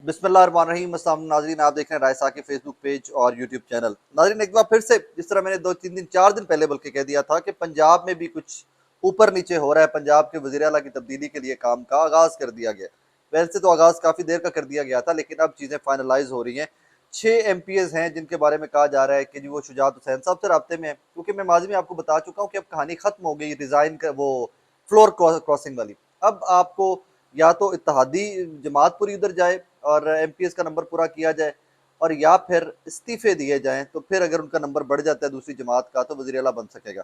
बिस्मिल्लाहिर्रहमानिर्रहीम। अस्सलाम नाज़रीन, आप देख रहे हैं रायसा के फेसबुक पेज और यूट्यूब चैनल। नाज़रीन, एक बार फिर से जिस तरह मैंने 2 3 दिन 4 दिन पहले बल्कि कह दिया था कि पंजाब में भी कुछ ऊपर नीचे हो रहा है, पंजाब के वज़ीर आला की तब्दीली के लिए काम का आगाज़ कर दिया गया। वैसे तो आगाज़ काफ़ी देर का कर दिया गया था, लेकिन अब चीज़ें फाइनलाइज हो रही हैं। 6 MPs हैं जिनके बारे में कहा जा रहा है कि जी वो शुजात हुसैन साहब से राब्ते में है, क्योंकि मैं माजी में आपको बता चुका हूँ कि अब कहानी खत्म हो गई रिजाइन का, वो फ्लोर क्रॉसिंग वाली। अब आपको या तो इत्तेहादी जमात पूरी उधर जाए और MPs का नंबर पूरा किया जाए, और या फिर इस्तीफे दिए जाएं, तो फिर अगर उनका नंबर बढ़ जाता है दूसरी जमात का तो वज़ीर आला बन सकेगा।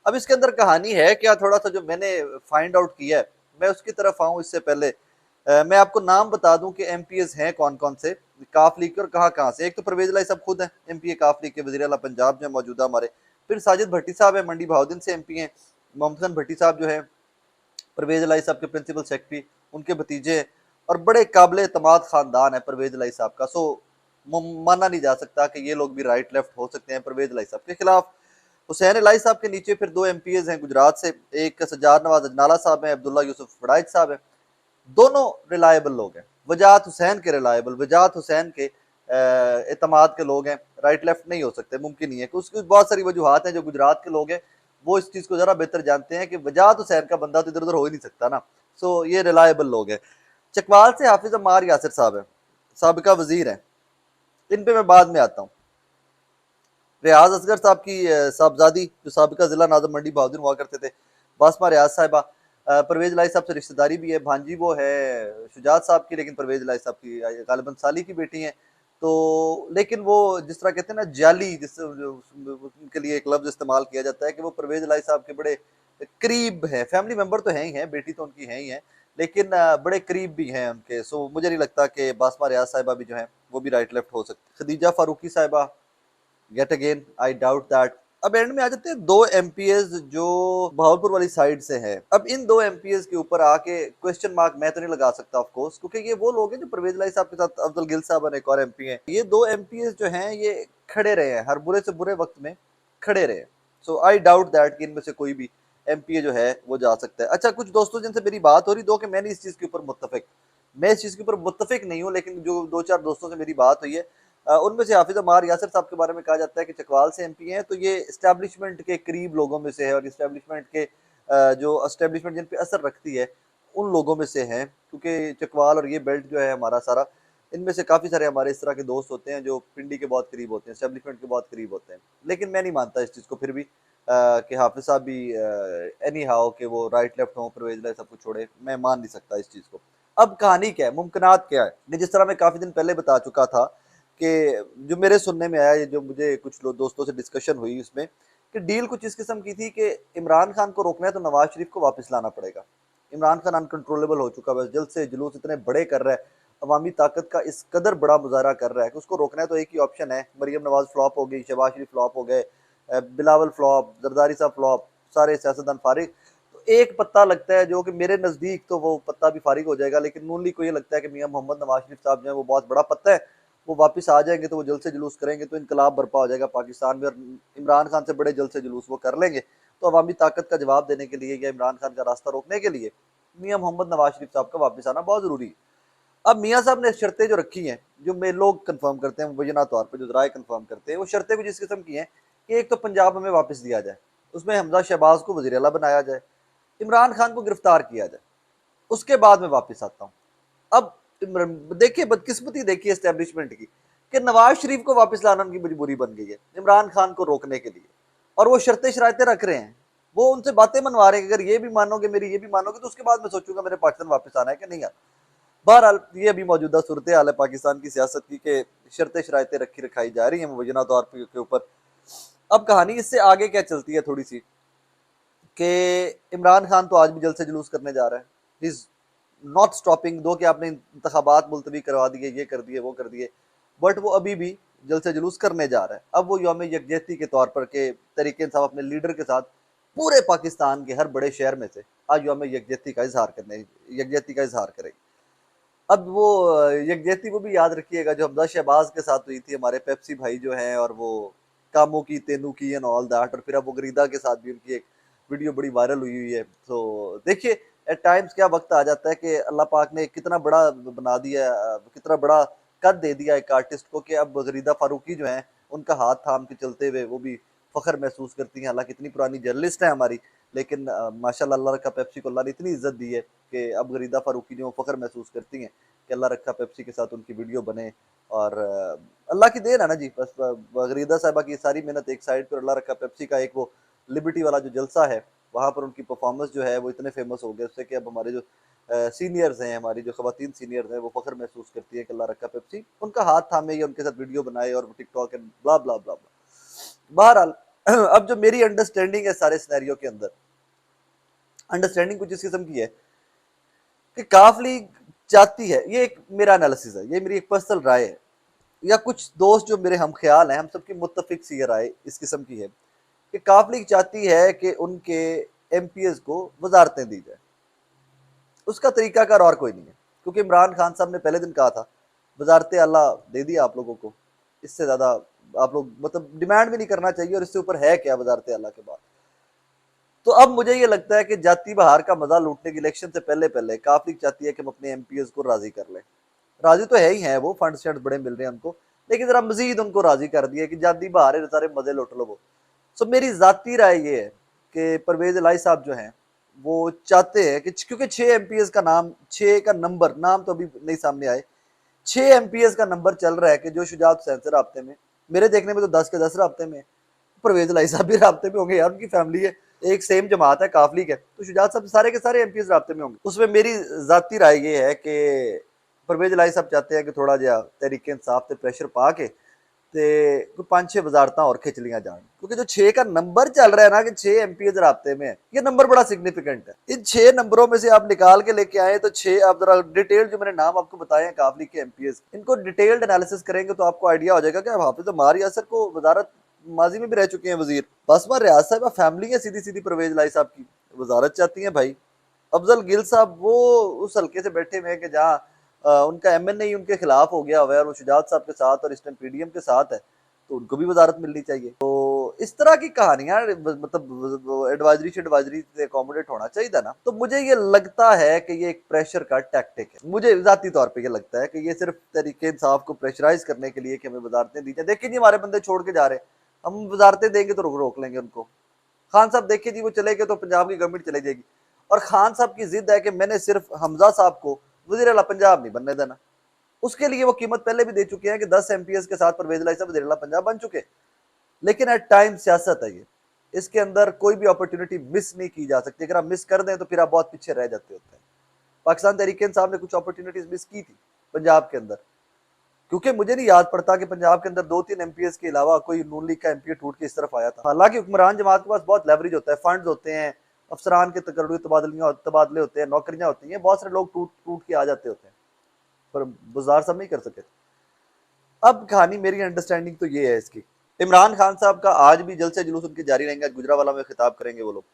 अब इसके अंदर कहानी है क्या, थोड़ा सा जो मैंने फाइंड आउट किया है, मैं उसकी तरफ आऊँ इससे पहले मैं आपको नाम बता दूं कि MPs हैं कौन कौन से काफ लीग के और कहाँ कहाँ से। एक तो परवेज लाई साहब खुद हैं MP काफ लीग के, वज़ीर आला पंजाब जो मौजूदा हमारे। फिर साजिद भट्टी साहब है, मंडी बहाउद्दीन से MP हैं। मोहम्मद खान भट्टी साहब जो है परवेज लाई साहब के प्रिंसिपल सेक्रेटरी, उनके भतीजे हैं, और बड़े काबिल एतमाद खानदान है परवेज लाई साहब का। सो माना नहीं जा सकता कि ये लोग भी राइट लेफ्ट हो सकते हैं परवेज लाई साहब के खिलाफ। हुसैन लाई साहब के नीचे फिर 2 MPs हैं गुजरात से, एक सज्जाद नवाज अजनाला साहब हैं, अब्दुल्ला यूसुफ वड़ाइच साहब हैं। दोनों रिलायबल लोग हैं, वजाहत हुसैन के रिलायबल, वजाहत हुसैन के एतमाद के लोग हैं। राइट लेफ्ट नहीं हो सकते, मुमकिन नहीं है। उसकी बहुत सारी वजूहत हैं। जो गुजरात के लोग हैं वो इस चीज़ को ज़रा बेहतर जानते हैं कि वजाहत हुसैन का बंदा तो इधर उधर हो ही नहीं सकता ना। सो ये रिलायबल लोग हैं। चकवाल से हाफिज अम्मार यासिर साहब हैं, सबका वजीर हैं, इन पे मैं बाद में आता हूँ। रियाज असगर साहब की साहबजादी जो सबका जिला नाज़िम मंडी बहाउद्दीन हुआ करते थे, बासमा रियाज साहिबा। परवेज लाई साहब से रिश्तेदारी भी है, भांजी वो है शुजात साहब की, लेकिन परवेज लाई साहब की गालिबन साली की बेटी हैं। तो लेकिन वो जिस तरह कहते हैं ना जाली, उनके लिए एक लफ्ज इस्तेमाल किया जाता है कि वो परवेज लाई साहब के बड़े करीब है, फैमिली मेंबर तो हैं ही हैं, बेटी तो उनकी है ही है, लेकिन बड़े करीब भी हैं उनके। सो मुझे नहीं लगता कि बासमा रियाज साहिबा भी जो है वो भी राइट लेफ्ट हो सकती। खदीजा फारूकी साहिबा, get again I doubt that. अब एंड में आ जाते हैं 2 MPs जो बहावलपुर वाली साइड से है। अब इन 2 MPs के ऊपर आके क्वेश्चन मार्क मैं तो नहीं लगा सकता ऑफ कोर्स, क्योंकि ये वो लोग हैं जो परवेज लाई साहब के साथ अब्दुल गिल साहब और एक और MP हैं। ये 2 MPs जो हैं ये खड़े रहे हैं, हर बुरे से बुरे वक्त में खड़े रहे। सो आई डाउट दैट कि इनमें से कोई भी MP जो है वो जा सकता है। अच्छा, कुछ दोस्तों जिनसे मेरी बात हो रही, दो कि मैं नहीं इस चीज के ऊपर मुत्तफिक, मैं इस चीज के ऊपर मुत्तफिक नहीं हूँ, लेकिन जो 2 4 दोस्तों से मेरी बात हुई है उनमें से हाफिज अमार यासिर साहब के बारे में कहा जाता है कि चकवाल से MP हैं, तो ये इस्टेब्लिशमेंट के करीब लोगों में से है, और इस्टेब्लिशमेंट के जो इस्टेब्लिशमेंट जिन पे असर रखती है उन लोगों में से हैं। क्योंकि चकवाल और ये बेल्ट जो है हमारा सारा, इनमें से काफ़ी सारे हमारे इस तरह के दोस्त होते हैं जो पिंडी के बहुत करीब होते हैं, इस्टेब्लिशमेंट के बहुत करीब होते हैं। लेकिन मैं नहीं मानता इस चीज़ को फिर भी कि हाफिज साहब भी एनी हाउ कि वो राइट लेफ्ट हों, परवेज लाई सब कुछ छोड़े, मैं मान नहीं सकता इस चीज़ को। अब कहानी क्या है, मुमकिनात क्या है, कि जिस तरह मैं काफ़ी दिन पहले बता चुका था कि जो मेरे सुनने में आया, जो मुझे कुछ दोस्तों से डिस्कशन हुई उसमें, कि डील कुछ इस किस्म की थी कि इमरान खान को रोकना है तो नवाज शरीफ को वापस लाना पड़ेगा। इमरान खान अनकंट्रोलेबल हो चुका है, जल्द से जुलूस इतने बड़े कर रहा है, अवामी ताकत का इस कदर बड़ा मुजाहरा कर रहा है कि उसको रोकना है तो एक ही ऑप्शन है। मरियम नवाज फ्लॉप हो गई, शहबाज शरीफ फ्लॉप हो गए, बिलावल फ्लॉप, जरदारी साहब फ्लॉप, सारे सियासतदान फारिग। तो एक पत्ता लगता है जो कि मेरे नज़दीक तो वो पत्ता भी फारिग हो जाएगा, लेकिन नून लीग को ये लगता है कि मियां मोहम्मद नवाज शरीफ साहब जो है वो बहुत बड़ा पत्ता है, वो वापस आ जाएंगे तो वो जल्द से जुलूस करेंगे तो इनकलाब बर्पा हो जाएगा पाकिस्तान में, और इमरान खान से बड़े जल्द से जुलूस वो कर लेंगे। तो अवामी ताकत का जवाब देने के लिए या इमरान खान का रास्ता रोकने के लिए मियां मोहम्मद नवाज शरीफ साहब का वापस आना बहुत जरूरी है। अब मियां साहब ने शर्तें जो रखी हैं, जो मैं लोग कंफर्म करते हैं, मुबैना तौर पर जो राय कंफर्म करते हैं, वो शर्तें कुछ इस किस्म की हैं कि एक तो पंजाब हमें वापस दिया जाए, उसमें हमजा शहबाज को वज़ीर आला बनाया जाए, इमरान खान को गिरफ्तार किया जाए, उसके बाद मैं वापस आता हूँ। अब देखिए बदकिस्मती, देखिए एस्टेब्लिशमेंट की, कि नवाज शरीफ को वापस लाना उनकी मजबूरी बन गई है इमरान खान को रोकने के लिए, और वो शर्तें शरायतें रख रहे हैं, वो उनसे बातें मनवा रहे हैं कि अगर ये भी मानोगे, मेरी ये भी मानोगे, तो उसके बाद मैं सोचूंगा मेरे पाकिस्तान वापस आना है कि नहीं आना। बहरहाल ये अभी मौजूदा सूरत हाल है पाकिस्तान की सियासत की, कि शर्तें शरायतें रखी रखाई जा रही हैं मुबैना तौर के ऊपर। अब कहानी इससे आगे क्या चलती है थोड़ी सी, कि इमरान खान तो आज भी जल्द से जुलूस करने जा रहा है, इज नॉट स्टॉपिंग, दो कि आपने इंतखाबात मुलतवी करवा दिए, ये कर दिए, वो कर दिए, बट वो अभी भी जल्द से जुलूस करने जा रहा है। अब वो यौम यकजहती के तौर पर के तरीके इंसाफ अपने लीडर के साथ पूरे पाकिस्तान के हर बड़े शहर में से आज यौम यकजहती का इजहार करने, यकजहती का इजहार करेगी। अब वो यकजहती वो भी याद रखिएगा जो हमजा शहबाज के साथ हुई थी, हमारे पेप्सी भाई जो हैं, और वो कामों की तेनू की एंड ऑल दैट, और फिर अब वो गरीदा के साथ भी उनकी एक वीडियो बड़ी वायरल हुई हुई है। तो देखिए एट टाइम्स क्या वक्त आ जाता है कि अल्लाह पाक ने कितना बड़ा बना दिया, कितना बड़ा कद दे दिया एक आर्टिस्ट को कि अब गरीदा फारूकी जो है उनका हाथ थाम के चलते हुए वो भी फख्र महसूस करती हैं। हालांकि इतनी पुरानी जर्नलिस्ट है हमारी, लेकिन माशाल्लाह अल्लाह रखा पेप्सी को अल्लाह ने इतनी इज्जत दी है कि अब गरीदा फारूकी जो फख्र महसूस करती हैं कि अल्लाह रखा पेप्सी के साथ उनकी वीडियो बने। और अल्लाह की देन है ना जी, बस गरीदा साहिबा की सारी मेहनत एक साइड पर, अल्लाह रखा पेप्सी का एक वो लिबर्टी वाला जो जलसा है वहाँ पर उनकी परफॉर्मेंस जो है वो इतने फेमस हो गए उससे कि अब हमारे जो सीनियर्स हैं, हमारी जो खवातीन सीनियर्स हैं, वो फख्र महसूस करती है कि अल्लाह रखा पेप्सी उनका हाथ थामे या उनके साथ वीडियो बनाए और टिकटॉक एंड ब्ला ब्ला ब्ला ब्ला। बहरहाल अब जो मेरी अंडरस्टैंडिंग है सारे सिनेरियो के अंदर, अंडरस्टैंडिंग कुछ इस किस्म की है कि काफ लीग चाहती है, ये एक मेरा एनालिसिस है, ये मेरी एक पर्सनल राय है, या कुछ दोस्त जो मेरे हम ख्याल हैं, हम सबकी मुत्तफिक सी राय इस किस्म की है कि काफ लीग चाहती है कि उनके एमपीएस को वजारतें दी जाए। उसका तरीकाकार और कोई नहीं है, क्योंकि इमरान खान साहब ने पहले दिन कहा था वजारत अल्लाह दे दिया आप लोगों को, इससे ज़्यादा आप लोग मतलब डिमांड भी नहीं करना चाहिए, और इससे ऊपर है क्या वजारत अल्लाह के बाद। तो अब मुझे ये लगता है कि जाती बहार का मजा लूटने की इलेक्शन से पहले पहले काफ लीग चाहती है कि हम अपने एमपीएस को राजी कर लें। राजी तो है ही है, वो फंड शंड बड़े मिल रहे हैं उनको, लेकिन जरा मजीद उनको राजी कर दिया कि जाती बहार है, सारे मजे लुट लो वो। सो मेरी जाती राय ये है कि परवेज इलाही साहब जो हैं वो चाहते हैं कि क्योंकि 6 एमपीएस का नाम, 6 का नंबर, नाम तो अभी नहीं सामने आए, 6 एमपीएस का नंबर चल रहा है कि जो शुजात हुसैन से राब्ते में, मेरे देखने में तो 10 के 10 राब्ते में, परवेज इलाही साहब भी राब्ते में होंगे यार, उनकी फैमिली है, एक सेम जमात है, काफली है, तो शुजात साहब सारे के सारे एमपीएस राब्ते में होंगे। उसमें मेरी जाती राय ये है कि परवेज इलाही साहब चाहते हैं कि थोड़ा जहा तहरीक इंसाफ से प्रेशर पा के ते 5-6 वजारतां और खिंच लिया जान, क्योंकि जो 6 का नंबर चल रहा है ना कि 6 एमपीएस राब्ते में है, ये नंबर बड़ा सिग्निफिकेंट है। इन 6 नंबरों में से आप निकाल के लेके आए तो 6, आप जरा डिटेल जो मैंने नाम आपको बताए हैं काफली के एमपीएस, इनको डिटेल्ड एनालिसिस करेंगे तो आपको आइडिया हो जाएगा कि हाफिज उमर यासर को वजारत माजी में भी रह चुके हैं वजीर, बासमा रियाज साहब फैमिली है सीधी सीधी परवेज इलाही साहब की, वजारत चाहती है भाई। अफजल गिल साहब वो उस हल्के से बैठे हुए हैं कि जहाँ उनका एमएनए ही उनके खिलाफ हो गया हुआ है और वो शुजात साहब के साथ और इस टाइम पीडीएम के साथ है, तो उनको भी वजारत मिलनी चाहिए। तो इस तरह की कहानियां मतलब एडवाइजरी से अकोमोडेट होना चाहिए ना। तो मुझे ये लगता है कि ये एक प्रेशर का टैक्टिक है, मुझे जाती तौर पे ये लगता है कि ये सिर्फ तरीके इंसाफ को प्रेशराइज करने के लिए कि हमें वजारतें दी जाए। देखिए जी हमारे बंदे छोड़ के जा रहे हैं, हम वजारतें देंगे तो रोक लेंगे उनको। खान साहब देखिए जी वो चले गए तो पंजाब की गवर्नमेंट चले जाएगी, और खान साहब की जिद है कि मैंने सिर्फ हमजा साहब को वजीर आला पंजाब नहीं बनने देना। उसके लिए वो कीमत पहले भी दे चुके हैं कि 10 एमपीएस के साथ परवेज इलाही साहब वजीर आला पंजाब बन चुके। लेकिन एट टाइम सियासत है ये, इसके अंदर कोई भी अपॉर्चुनिटी मिस नहीं की जा सकती, अगर आप मिस कर दें तो फिर आप बहुत पीछे रह जाते होते हैं। पाकिस्तान तहरीक इंसाफ ने कुछ अपॉर्चुनिटीज मिस की थी पंजाब के अंदर, क्योंकि मुझे नहीं याद पड़ता कि पंजाब के अंदर 2-3 एमपीएस के अलावा कोई नून लीग का एमपी टूट के इस तरफ आया था। हालांकि हुक्मरान जमात के पास बहुत लेवरेज होता है, फंड्स होते हैं, अफसरान के तबादले होते हैं, नौकरियां होती हैं, बहुत सारे लोग टूट टूट के आ जाते होते हैं, पर बुज़दार सब नहीं कर सके। अब कहानी मेरी अंडरस्टैंडिंग तो ये है इसकी, इमरान खान साहब का आज भी जलसे जुलूस उनके जारी रहेंगे, गुजरावाला में खिताब करेंगे वो लोग,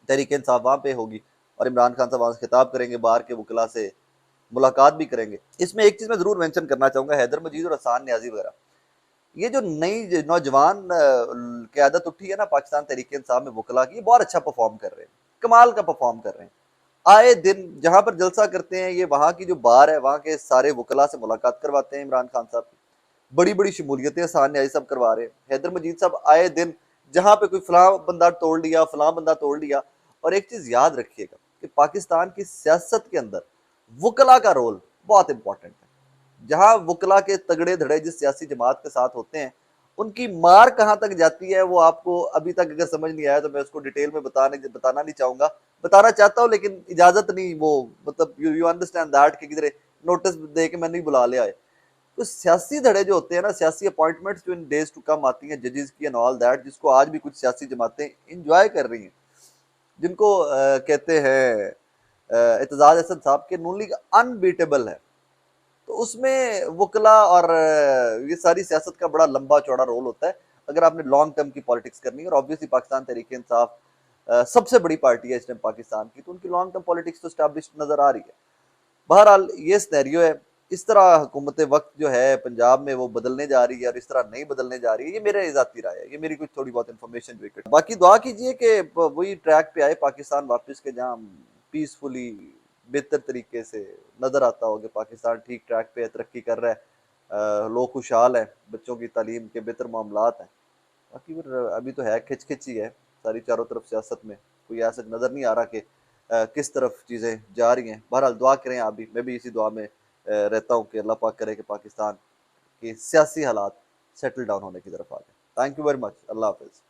तहरीक इंसाफ वहां पे होगी और इमरान खान साहब वहां से खिताब करेंगे, बाहर के वकला से मुलाकात भी करेंगे। इसमें एक चीज मैं जरूर मेंशन करना चाहूंगा, हैदर मजीद और हसान न्याजी वगैरह, ये जो नई नौजवान क्यादत उठी है ना पाकिस्तान तहरीक इंसाफ में वकला की, बहुत अच्छा परफॉर्म कर रहे हैं, कमाल का परफॉर्म कर रहे हैं। आए दिन जहां पर जलसा करते हैं, ये वहां की जो बार है वहां के सारे वकला से मुलाकात करवाते हैं इमरान खान साहब की, बड़ी बड़ी शमूलियतें हसान न्याजी साहब करवा रहे हैं। हैदर मजीद साहब आए दिन जहां पे कोई फलां बंदा तोड़ लिया, फलां बंदा तोड़ लिया। और एक चीज याद रखिएगा कि पाकिस्तान की सियासत के अंदर वकला का रोल बहुत इंपॉर्टेंट है। जहां वकला के तगड़े धड़े जिस सियासी जमात के साथ होते हैं, उनकी मार कहां तक जाती है वो आपको अभी तक अगर समझ नहीं आया तो मैं उसको डिटेल में बताना नहीं चाहूंगा, बताना चाहता हूं लेकिन इजाजत नहीं, वो मतलब यू अंडरस्टैंड दैट कि किधर नोटिस दे के मैंने नहीं बुला लिया है। तो सियासी धड़े जो होते हैं ना, सियासी अपॉइंटमेंट्स जो इन डेज टू कम आती हैं जजेस की एंड ऑल दैट, जिसको आज भी कुछ सियासी जमातें इंजॉय कर रही हैं, जिनको कहते हैं एतजाज हसन साहब के नून लीग अनबीटेबल है, तो उसमें वकला और ये सारी सियासत का बड़ा लंबा चौड़ा रोल होता है अगर आपने लॉन्ग टर्म की पॉलिटिक्स करनी है। और ऑब्वियसली पाकिस्तान तहरीक इंसाफ सबसे बड़ी पार्टी है इस टाइम पाकिस्तान की, तो उनकी लॉन्ग टर्म पॉलिटिक्स तो स्टैब्लिश नजर आ रही है। बहरहाल ये सिनेरियो है, इस तरह हुकूमत वक्त जो है पंजाब में वो बदलने जा रही है और इस तरह नहीं बदलने जा रही है, ये मेरे ज़ाती राय है, ये मेरी कुछ थोड़ी बहुत इन्फॉर्मेशन जो है। बाकी दुआ कीजिए कि वही ट्रैक पे आए पाकिस्तान वापस के, जहाँ पीसफुली बेहतर तरीके से नज़र आता हो कि पाकिस्तान ठीक ट्रैक पे है, तरक्की कर रहा है, लोग खुशहाल हैं, बच्चों की तालीम के बेहतर मामलात हैं। बाकी फिर अभी तो है खिच खिच ही है सारी चारों तरफ सियासत में, कोई ऐसा नज़र नहीं आ रहा कि किस तरफ चीज़ें जा रही हैं। बहरहाल दुआ करें आप भी, मैं भी इसी दुआ में रहता हूँ कि अल्लाह पाक करे कि पाकिस्तान के सियासी हालात सेटल डाउन होने की तरफ आ जाए। थैंक यू वेरी मच, अल्लाह हाफिज़।